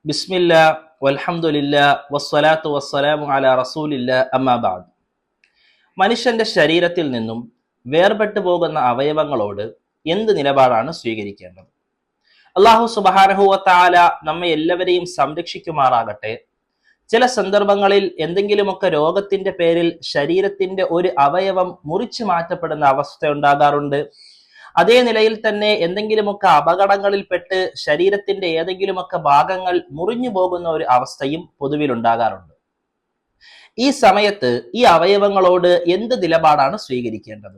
ബിസ്മില്ലാ വൽഹംദുലില്ലാ വസ്സലാത്തു വസ്സലാമു അലാ റസൂലില്ലാ അമ്മാ ബഅദ്. മനുഷ്യന്റെ ശരീരത്തിൽ നിന്നും വേർപെട്ടു പോകുന്ന അവയവങ്ങളോട് എന്ത് നിലപാടാണ് സ്വീകരിക്കേണ്ടത്? അല്ലാഹു സുബ്ഹാനഹു വ തആല നമ്മെ എല്ലാവരെയും സംരക്ഷിക്കുമാറാകട്ടെ. ചില സന്ദർഭങ്ങളിൽ എന്തെങ്കിലുമൊക്കെ രോഗത്തിന്റെ പേരിൽ ശരീരത്തിന്റെ ഒരു അവയവം മുറിച്ചു മാറ്റപ്പെടുന്ന അവസ്ഥ ഉണ്ടാകാറുണ്ട്. അതേ നിലയിൽ തന്നെ എന്തെങ്കിലുമൊക്കെ അപകടങ്ങളിൽപ്പെട്ട് ശരീരത്തിന്റെ ഏതെങ്കിലുമൊക്കെ ഭാഗങ്ങൾ മുറിഞ്ഞു പോകുന്ന ഒരു അവസ്ഥയും പൊതുവിൽ ഉണ്ടാകാറുണ്ട്. ഈ സമയത്ത് ഈ അവയവങ്ങളോട് എന്ത് നിലപാടാണ് സ്വീകരിക്കേണ്ടത്?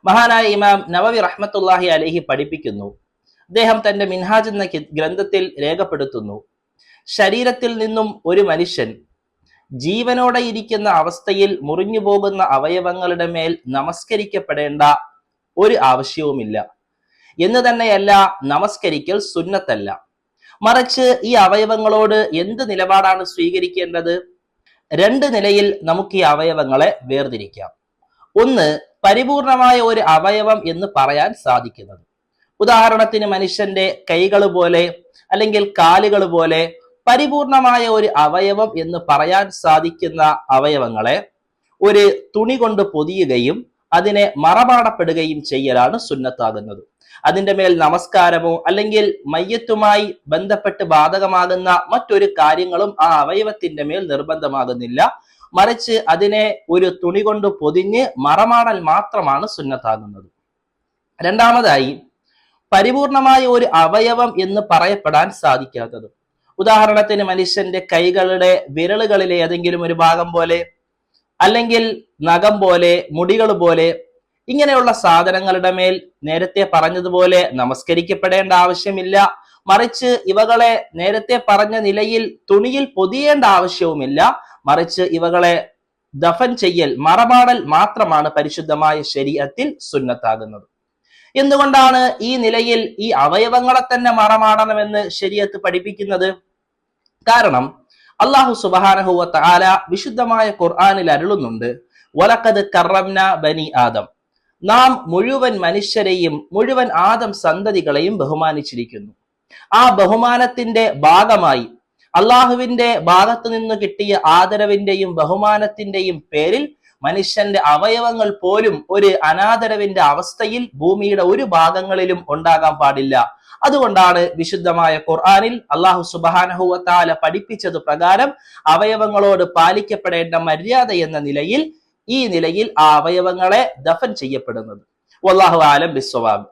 മഹാനായ ഇമാം നവവി റഹ്മത്തുള്ളാഹി അലൈഹി പഠിപ്പിക്കുന്നു. അദ്ദേഹം തന്റെ മിൻഹാജ് എന്ന ഗ്രന്ഥത്തിൽ രേഖപ്പെടുത്തുന്നു, ശരീരത്തിൽ നിന്നും ഒരു മനുഷ്യൻ ജീവനോടെ ഇരിക്കുന്ന അവസ്ഥയിൽ മുറിഞ്ഞു പോകുന്ന അവയവങ്ങളുടെ മേൽ നമസ്കരിക്കപ്പെടേണ്ട ഒരു ആവശ്യവുമില്ല എന്ന് തന്നെയല്ല, നമസ്കരിക്കൽ സുന്നത്തല്ല. മറിച്ച് ഈ അവയവങ്ങളോട് എന്ത് നിലപാടാണ് സ്വീകരിക്കേണ്ടത്? രണ്ട് നിലയിൽ നമുക്ക് ഈ അവയവങ്ങളെ വേർതിരിക്കാം. ഒന്ന്, പരിപൂർണമായ ഒരു അവയവം എന്ന് പറയാൻ സാധിക്കുന്നത്. ഉദാഹരണത്തിന് മനുഷ്യന്റെ കൈകൾ പോലെ അല്ലെങ്കിൽ കാലുകൾ പോലെ പരിപൂർണമായ ഒരു അവയവം എന്ന് പറയാൻ സാധിക്കുന്ന അവയവങ്ങളെ ഒരു തുണി കൊണ്ട് പൊതിയുകയും അതിനെ മറമാടപ്പെടുകയും ചെയ്യലാണ് സുന്നത്താകുന്നത്. അതിന്റെ മേൽ നമസ്കാരമോ അല്ലെങ്കിൽ മയ്യത്തുമായി ബന്ധപ്പെട്ട് ബാധകമാകുന്ന മറ്റൊരു കാര്യങ്ങളും ആ അവയവത്തിന്റെ മേൽ നിർബന്ധമാകുന്നില്ല. മറിച്ച് അതിനെ ഒരു തുണി കൊണ്ട് പൊതിഞ്ഞ് മറമാടൽ മാത്രമാണ് സുന്നത്താകുന്നത്. രണ്ടാമതായി, പരിപൂർണമായ ഒരു അവയവം എന്ന് പറയപ്പെടാൻ സാധിക്കാത്തത്. ഉദാഹരണത്തിന് മനുഷ്യന്റെ കൈകളുടെ വിരലുകളിലെ ഏതെങ്കിലും ഒരു ഭാഗം പോലെ അല്ലെങ്കിൽ നഖം പോലെ മുടികൾ പോലെ ഇങ്ങനെയുള്ള സാധനങ്ങളുടെ മേൽ നേരത്തെ പറഞ്ഞതുപോലെ നമസ്കരിക്കപ്പെടേണ്ട ആവശ്യമില്ല. മറിച്ച് ഇവകളെ നേരത്തെ പറഞ്ഞ നിലയിൽ തുണിയിൽ പൊതിയേണ്ട ആവശ്യവുമില്ല. മറിച്ച് ഇവകളെ ദഫൻ ചെയ്യൽ, മറമാടൽ മാത്രമാണ് പരിശുദ്ധമായ ശരീഅത്തിൽ സുന്നത്താകുന്നത്. എന്തുകൊണ്ടാണ് ഈ നിലയിൽ ഈ അവയവങ്ങളെ തന്നെ മറമാടണമെന്ന് ശരീഅത്ത് പഠിപ്പിക്കുന്നത്? കാരണം അല്ലാഹു സുബ്ഹാനഹു വ തആല വിശുദ്ധമായ ഖുർആനിൽ അരുളുന്നുണ്ട്, വലഖദ് കറംനാ ബനി ആദം, നാം മുഴുവൻ മനുഷ്യരെയും മുഴുവൻ ആദം സന്തതികളെയും ബഹുമാനിച്ചിരിക്കുന്നു. ആ ബഹുമാനത്തിന്റെ ഭാഗമായി അള്ളാഹുവിന്റെ ഭാഗത്തു നിന്ന് കിട്ടിയ ആദരവിന്റെയും ബഹുമാനത്തിന്റെയും പേരിൽ മനുഷ്യന്റെ അവയവങ്ങൾ പോലും ഒരു അനാദരവിന്റെ അവസ്ഥയിൽ ഭൂമിയുടെ ഒരു ഭാഗങ്ങളിലും ഉണ്ടാകാൻ പാടില്ല. അതുകൊണ്ടാണ് വിശുദ്ധമായ ഖുർആനിൽ അല്ലാഹു സുബ്ഹാനഹു വ തആല പഠിപ്പിച്ചത് പ്രകാരം അവയവങ്ങളോട് പാലിക്കപ്പെടേണ്ട മര്യാദ എന്ന നിലയിൽ ഈ നിലയിൽ ആ അവയവങ്ങളെ ദഫൻ ചെയ്യപ്പെടുന്നത്. വല്ലാഹു ആലം ബിസ്സവാബ്.